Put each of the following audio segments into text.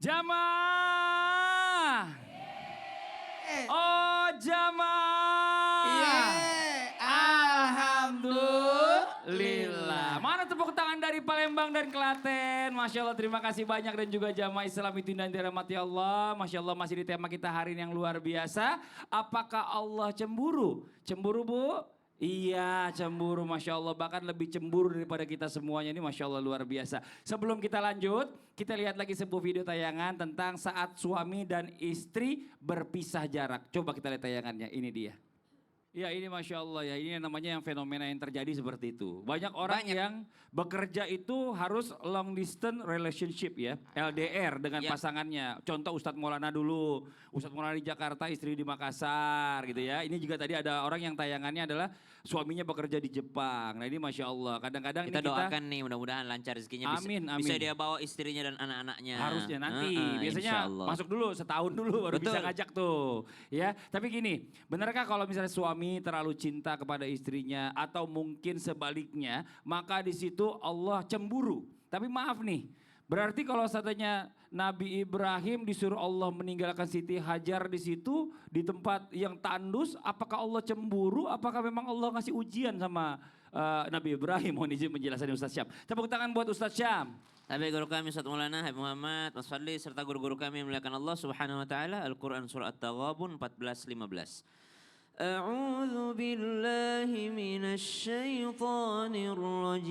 Jamaah. Oh jamaah. Alhamdulillah. Mana tepuk tangan dari Palembang dan Klaten. Masya Allah terima kasih banyak dan juga jamaah Islam itu dan dirahmati Allah. Masya Allah masih di tema kita hari ini yang luar biasa. Apakah Allah cemburu? Cemburu Bu? Iya cemburu Masya Allah bahkan lebih cemburu daripada kita semuanya ini Masya Allah luar biasa. Sebelum kita lanjut kita lihat lagi sebuah video tayangan tentang saat suami dan istri berpisah jarak. Coba kita lihat tayangannya ini dia. Ya ini Masya Allah ya ini namanya yang fenomena yang terjadi seperti itu. Banyak orang yang bekerja itu harus long distance relationship ya. LDR dengan pasangannya. Contoh Ustadz Maulana dulu. Ustadz Maulana di Jakarta istri di Makassar gitu ya. Ini juga tadi ada orang yang tayangannya adalah suaminya bekerja di Jepang. Nah ini Masya Allah kadang-kadang kita doakan nih mudah-mudahan lancar rezekinya amin. Bisa dia bawa istrinya dan anak-anaknya. Harusnya nanti biasanya masuk dulu setahun dulu baru bisa ngajak tuh. Ya tapi gini benarkah kalau misalnya suami terlalu cinta kepada istrinya atau mungkin sebaliknya maka di situ Allah cemburu. Tapi maaf nih, berarti kalau seandainya Nabi Ibrahim disuruh Allah meninggalkan Siti Hajar di situ di tempat yang tandus, apakah Allah cemburu? Apakah memang Allah ngasih ujian sama Nabi Ibrahim? Mohon izin penjelasan Ustaz Syam. Tepuk tangan buat Ustaz Syam. Tapi guru kami Ustaz Maulana Habib Muhammad Mas Fadli serta guru-guru kami yang memuliakan Allah Subhanahu wa taala Al-Qur'an surah At-Taghabun 14:15. أعوذ بالله من الشيطان الرجيم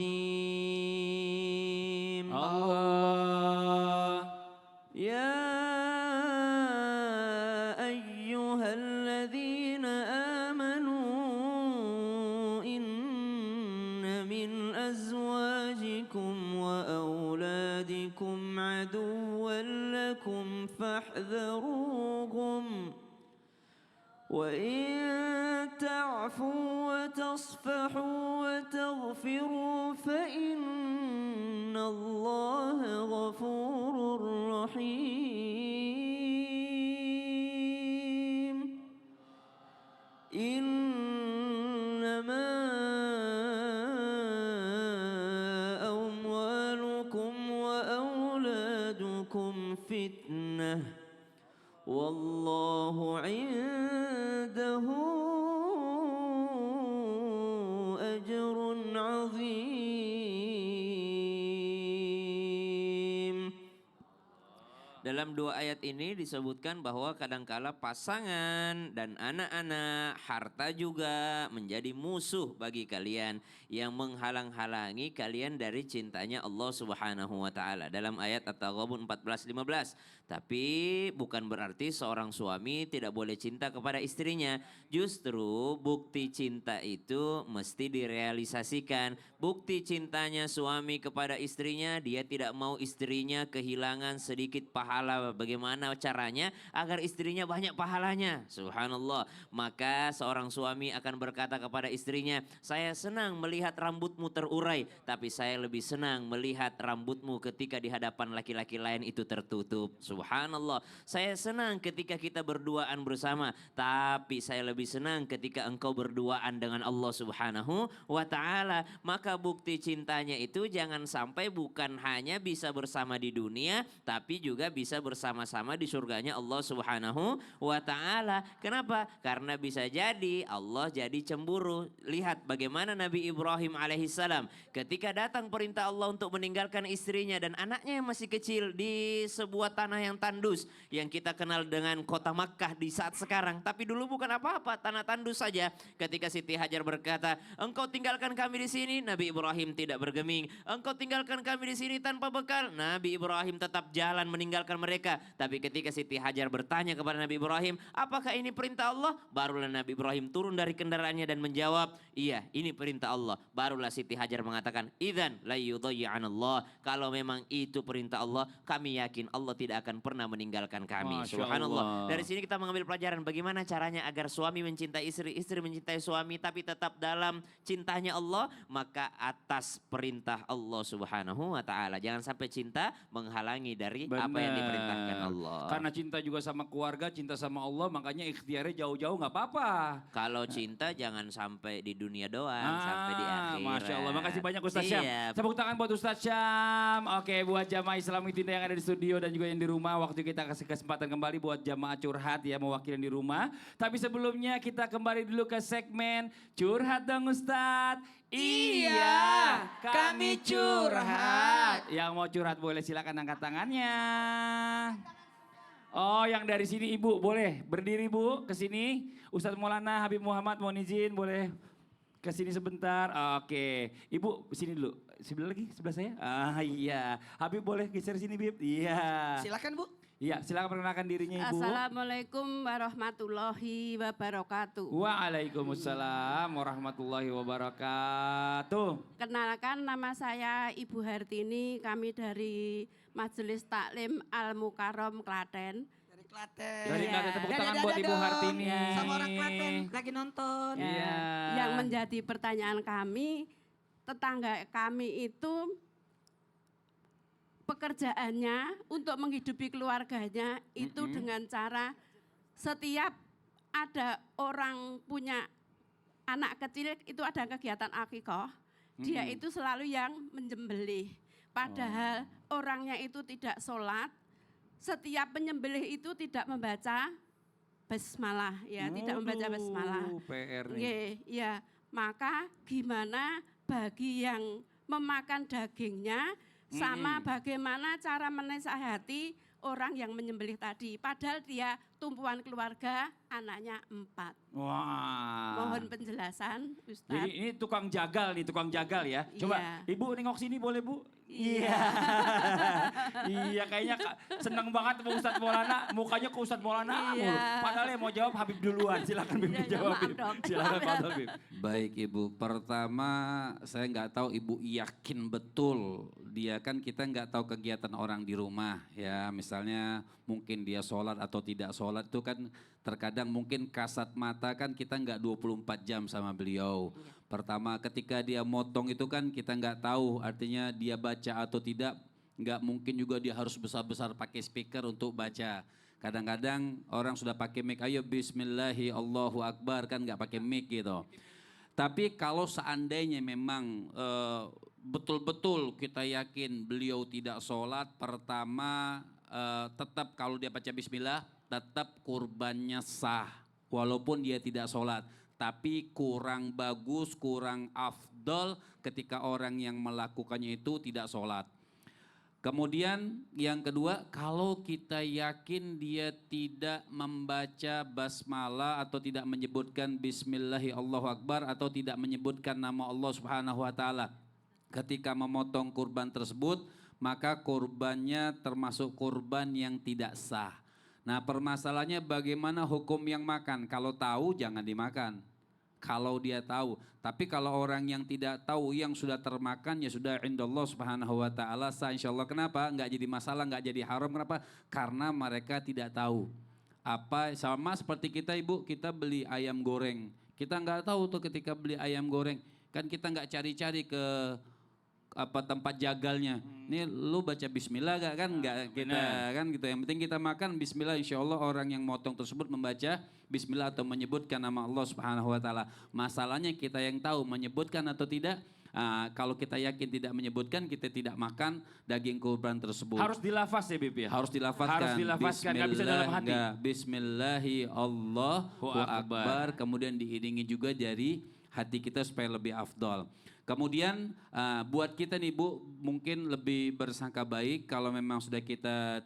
Allah يا أيها الذين آمنوا إن من أزواجكم وأولادكم عدوا لكم فاحذروهم وإن تعفوا وتصفحوا وتغفروا فإن الله غفور رحيم إنما أموالكم وأولادكم فتنة والله عنده أجر عظيم. Dalam dua ayat ini disebutkan bahwa kadangkala pasangan dan anak-anak, harta juga menjadi musuh bagi kalian yang menghalang-halangi kalian dari cintanya Allah Subhanahu wa taala. Dalam ayat At-Taghabun 14:15. Tapi bukan berarti seorang suami tidak boleh cinta kepada istrinya. Justru bukti cinta itu mesti direalisasikan. Bukti cintanya suami kepada istrinya, dia tidak mau istrinya kehilangan sedikit pahala. Bagaimana caranya agar istrinya banyak pahalanya? Subhanallah. Maka seorang suami akan berkata kepada istrinya, saya senang melihat rambutmu terurai, tapi saya lebih senang melihat rambutmu ketika di hadapan laki-laki lain itu tertutup. Subhanallah. Saya senang ketika kita berduaan bersama, tapi saya lebih senang ketika engkau berduaan dengan Allah Subhanahu wa taala. Maka bukti cintanya itu jangan sampai bukan hanya bisa bersama di dunia, tapi juga bisa bersama-sama di surganya Allah Subhanahu wa taala. Kenapa? Karena bisa jadi Allah jadi cemburu. Lihat bagaimana Nabi Ibrahim alaihissalam ketika datang perintah Allah untuk meninggalkan istrinya dan anaknya yang masih kecil di sebuah tanah yang tandus yang kita kenal dengan kota Makkah di saat sekarang. Tapi dulu bukan apa-apa, tanah tandus saja. Ketika Siti Hajar berkata, engkau tinggalkan kami di sini, Nabi Ibrahim tidak bergeming. Engkau tinggalkan kami di sini tanpa bekal, Nabi Ibrahim tetap jalan meninggalkan mereka. Tapi ketika Siti Hajar bertanya kepada Nabi Ibrahim, apakah ini perintah Allah? Barulah Nabi Ibrahim turun dari kendaraannya dan menjawab, iya ini perintah Allah. Barulah Siti Hajar mengatakan, idzan la yudayyi'anallah. Kalau memang itu perintah Allah, kami yakin Allah tidak akan pernah meninggalkan kami. Subhanallah. Dari sini kita mengambil pelajaran bagaimana caranya agar suami mencintai istri, istri mencintai suami, tapi tetap dalam cintanya Allah, maka atas perintah Allah Subhanahu wa taala. Jangan sampai cinta menghalangi dari apa yang diperintahkan Allah. Karena cinta juga sama keluarga, cinta sama Allah, makanya ikhtiarnya jauh-jauh nggak apa-apa. Kalau cinta jangan sampai di dunia doang, sampai di akhirat. Masya Allah, makasih banyak Ustaz Syam. Siap. Tepuk tangan buat Ustaz Syam. Oke, buat jamaah Islam Indah yang ada di studio dan juga yang di rumah. Waktu kita kasih kesempatan kembali buat jamaah curhat ya, mewakili yang di rumah. Tapi sebelumnya kita kembali dulu ke segmen Curhat dong Ustaz. Iya, kami curhat. Yang mau curhat boleh silakan angkat tangannya. Oh, yang dari sini Ibu boleh berdiri Bu ke sini. Ustadz Maulana Habib Muhammad mohon izin boleh ke sini sebentar. Oke, Ibu sini dulu. Sebelah lagi, sebelah saya. Iya. Habib boleh geser sini, Bib. Iya. Silakan Bu. Iya, silakan perkenalkan dirinya Ibu. Assalamualaikum warahmatullahi wabarakatuh. Waalaikumsalam warahmatullahi wabarakatuh. Kenalkan nama saya Ibu Hartini, kami dari Majelis Taklim Al Mukarrom Klaten. Dari Klaten. Dari Klaten, tepuk tangan Dadah buat Ibu dong. Hartini. Sama orang Klaten lagi nonton. Iya. Yang menjadi pertanyaan kami, tetangga kami itu pekerjaannya untuk menghidupi keluarganya itu dengan cara setiap ada orang punya anak kecil itu ada kegiatan akikah, dia itu selalu yang menyembelih. Padahal orangnya itu tidak sholat, setiap penyembelih itu tidak membaca basmalah, ya tidak membaca basmalah. PR nih. Nggih, ya, maka gimana bagi yang memakan dagingnya sama bagaimana cara menasihati orang yang menyembelih tadi. Padahal dia tumpuan keluarga, anaknya 4. Wah. Mohon penjelasan Ustadz. Jadi ini tukang jagal nih, tukang jagal ya. Coba Iya. Ibu nengok sini boleh Bu? Iya. Iya kayaknya seneng banget sama Ustadz Maulana. Mukanya ke Ustadz Maulana mulu. Padahal yang mau jawab Habib duluan. Silakan Bib Iya, dijawab maaf Bib. dong. Silakan Pak Habib. Baik Ibu, pertama saya nggak tahu Ibu yakin betul dia kan kita nggak tahu kegiatan orang di rumah ya, misalnya mungkin dia sholat atau tidak sholat itu kan terkadang mungkin kasat mata kan kita nggak 24 jam sama beliau. Pertama ketika dia motong itu kan kita nggak tahu artinya dia baca atau tidak, nggak mungkin juga dia harus besar-besar pakai speaker untuk baca. Kadang-kadang orang sudah pakai mic, ayo bismillahi Allahu Akbar kan nggak pakai mic gitu. Tapi kalau seandainya memang betul-betul kita yakin beliau tidak sholat, pertama tetap kalau dia baca bismillah, tetap kurbannya sah. Walaupun dia tidak sholat. Tapi kurang bagus, kurang afdol ketika orang yang melakukannya itu tidak sholat. Kemudian yang kedua, kalau kita yakin dia tidak membaca basmalah atau tidak menyebutkan bismillahi Allahu Akbar atau tidak menyebutkan nama Allah Subhanahu wa taala ketika memotong kurban tersebut, maka kurbannya termasuk kurban yang tidak sah. Nah, permasalahannya bagaimana hukum yang makan? Kalau tahu jangan dimakan. Kalau dia tahu, tapi kalau orang yang tidak tahu yang sudah termakan ya sudah indallah subhanahu wa ta'ala sah insyaallah. Kenapa? Enggak jadi masalah, enggak jadi haram. Kenapa? Karena mereka tidak tahu. Apa sama seperti kita Ibu, kita beli ayam goreng. Kita enggak tahu tuh ketika beli ayam goreng. Kan kita enggak cari-cari ke apa tempat jagalnya. Ini lu baca bismillah gak kan? Enggak kita kan gitu. Yang penting kita makan bismillah, insyaallah orang yang motong tersebut membaca bismillah atau menyebutkan nama Allah Subhanahu wa taala. Masalahnya kita yang tahu menyebutkan atau tidak. Kalau kita yakin tidak menyebutkan, kita tidak makan daging kurban tersebut. Harus dilafaz ya Bib ya? Harus dilafazkan. Harus dilafazkan, nggak bisa dalam hati. Bismillahi Allahu Akbar. Kemudian diiringi juga dari hati kita supaya lebih afdol. Kemudian buat kita nih Bu, mungkin lebih bersangka baik kalau memang sudah kita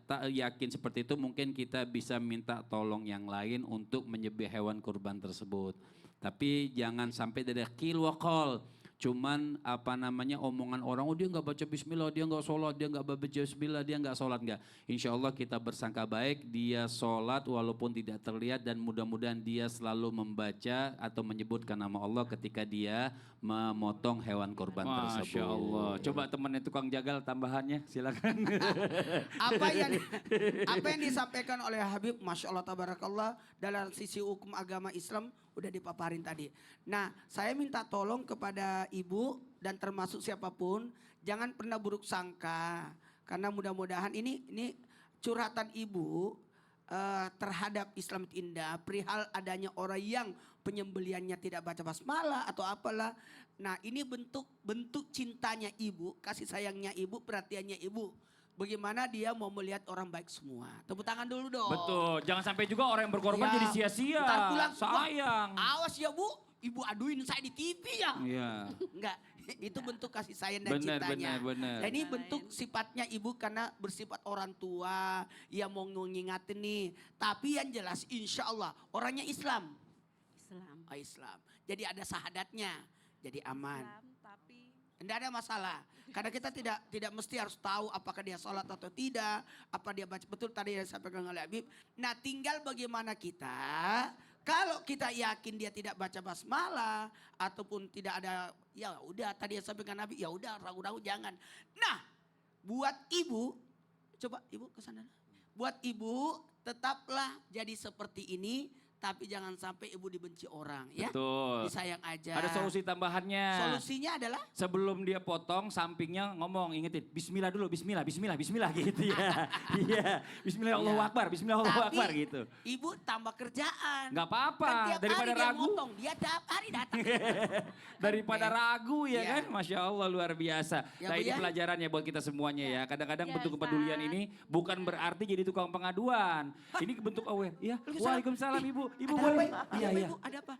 tak yakin seperti itu, mungkin kita bisa minta tolong yang lain untuk menyembelih hewan kurban tersebut. Tapi jangan sampai dari qil wa qal. Cuman apa namanya omongan orang, oh dia nggak baca bismillah, dia nggak sholat, dia nggak baca bismillah, dia nggak sholat, nggak. Insya Allah kita bersangka baik, dia sholat walaupun tidak terlihat dan mudah-mudahan dia selalu membaca atau menyebutkan nama Allah ketika dia memotong hewan kurban tersebut. Masya Allah. Coba temannya tukang jagal tambahannya, silakan. Apa yang disampaikan oleh Habib, Masya Allah tabarakallah, dalam sisi hukum agama Islam udah dipaparin tadi. Nah, saya minta tolong kepada Ibu dan termasuk siapapun, jangan pernah buruk sangka. Karena mudah-mudahan ini curhatan ibu terhadap Islam Indah perihal adanya orang yang penyembeliannya tidak baca basmalah atau apalah. Nah, ini bentuk cintanya ibu, kasih sayangnya ibu, perhatiannya ibu. Bagaimana dia mau melihat orang baik semua. Tepuk tangan dulu dong. Betul, jangan sampai juga orang yang berkorban Ya, jadi sia-sia. ntar pulang, Sayang. "Wah, awas ya Bu, ibu aduin saya di TV ya." Iya. Enggak, itu bentuk kasih sayang dan Benar, cintanya. benar. Dan ini bentuk sifatnya ibu karena bersifat orang tua yang mau ngingatin nih. Tapi yang jelas insya Allah orangnya Islam. Islam. Islam. Jadi ada sahadatnya, jadi aman. Islam, tapi Tidak ada masalah. Karena kita tidak mesti harus tahu apakah dia sholat atau tidak. Apa dia baca betul tadi yang disampaikan oleh Habib. Nah, tinggal bagaimana kita. Kalau kita yakin dia tidak baca basmalah. Ataupun tidak ada. Ya udah tadi yang disampaikan Habib. Ya udah ragu-ragu jangan. Nah, buat ibu. Coba ibu ke sana. Buat ibu tetaplah jadi seperti ini. Tapi jangan sampai ibu dibenci orang ya. Betul. Disayang aja. Ada solusi tambahannya. Solusinya adalah. Sebelum dia potong, sampingnya ngomong, ingetin, Bismillah dulu, Bismillah gitu ya. Iya, Bismillah Allahu Iya. Akbar, Bismillah Allahu Tapi Akbar gitu. ibu tambah kerjaan. Nggak apa-apa, Kan tiap daripada hari dia ragu. motong, dia tiap hari datang. Daripada ragu ya Iya. kan, Masya Allah luar biasa. Ya, Nah Bu, ini ya. pelajaran ya buat kita semuanya ya. Kadang-kadang Ya, bentuk kepedulian Ustaz. ini bukan berarti jadi tukang pengaduan. Ini bentuk aware. Ya, Waalaikumsalam Ibu. Ibu Ada boleh. apa? Iya, Ada apa, iya. Ibu? Ada apa?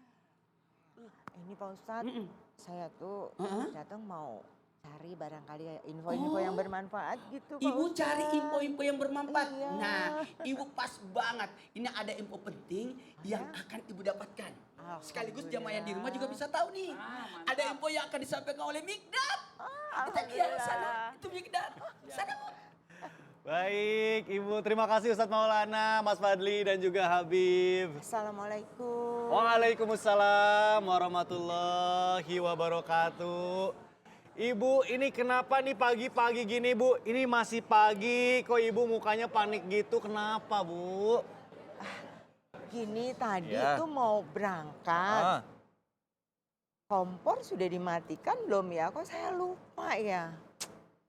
Ini Pak Ustadz, Mm-mm. saya tuh Heeh. datang mau cari barangkali info-info yang bermanfaat gitu Pak Ibu Ustadz. cari info-info yang bermanfaat. Iya. Nah, ibu pas banget. Ini ada info penting yang akan ibu dapatkan. Sekaligus jamaah yang di rumah juga bisa tahu nih. Ada info yang akan disampaikan oleh Mikdad. Kita lihat sana, itu Mikdad. Sana Bu. Baik, Ibu. Terima kasih Ustadz Maulana, Mas Fadli, dan juga Habib. Assalamualaikum. Waalaikumsalam warahmatullahi wabarakatuh. Ibu, ini kenapa nih pagi-pagi gini, Bu? Ini masih pagi, kok Ibu mukanya panik gitu, kenapa, Bu? Gini tadi Ya. tuh mau berangkat. Kompor sudah dimatikan belum ya? Kok saya lupa ya?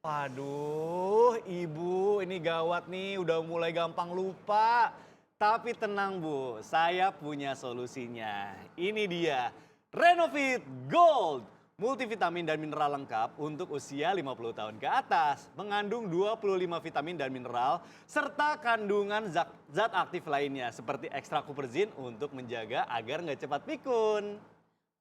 Waduh, Ibu, ini gawat nih, udah mulai gampang lupa. Tapi tenang, Bu, saya punya solusinya. Ini dia, Renovit Gold. Multivitamin dan mineral lengkap untuk usia 50 tahun ke atas. Mengandung 25 vitamin dan mineral, serta kandungan zat aktif lainnya seperti ekstra kuperzin untuk menjaga agar nggak cepat pikun.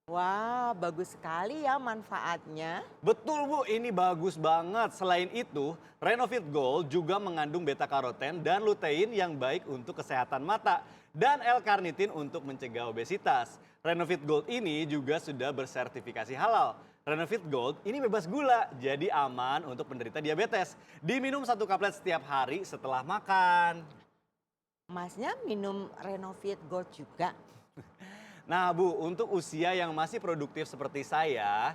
Wah, bagus sekali ya manfaatnya. Betul Bu, ini bagus banget. Selain itu, Renovit Gold juga mengandung beta karoten dan lutein yang baik untuk kesehatan mata dan L-karnitin untuk mencegah obesitas. Renovit Gold ini juga sudah bersertifikasi halal. Renovit Gold ini bebas gula, jadi aman untuk penderita diabetes. Diminum 1 kaplet setiap hari setelah makan. Masnya minum Renovit Gold juga. Nah Bu, untuk usia yang masih produktif seperti saya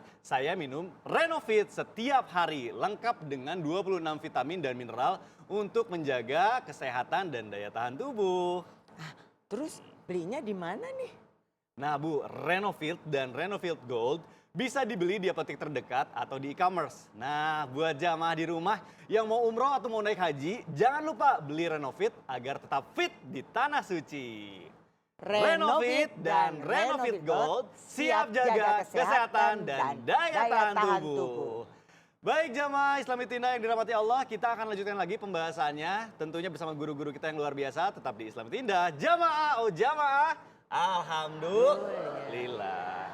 minum Renovit setiap hari. Lengkap dengan 26 vitamin dan mineral untuk menjaga kesehatan dan daya tahan tubuh. Terus belinya di mana nih? Nah Bu, Renovit dan Renovit Gold bisa dibeli di apotek terdekat atau di e-commerce. Nah buat jamaah di rumah yang mau umroh atau mau naik haji, jangan lupa beli Renovit agar tetap fit di tanah suci. Renovit dan Renovit Gold siap jaga kesehatan dan daya tahan tubuh. Baik jamaah Islami Tinda yang dirahmati Allah, kita akan lanjutkan lagi pembahasannya. Tentunya bersama guru-guru kita yang luar biasa, tetap di Islami Tinda. Jamaah, oh jamaah, alhamdulillah.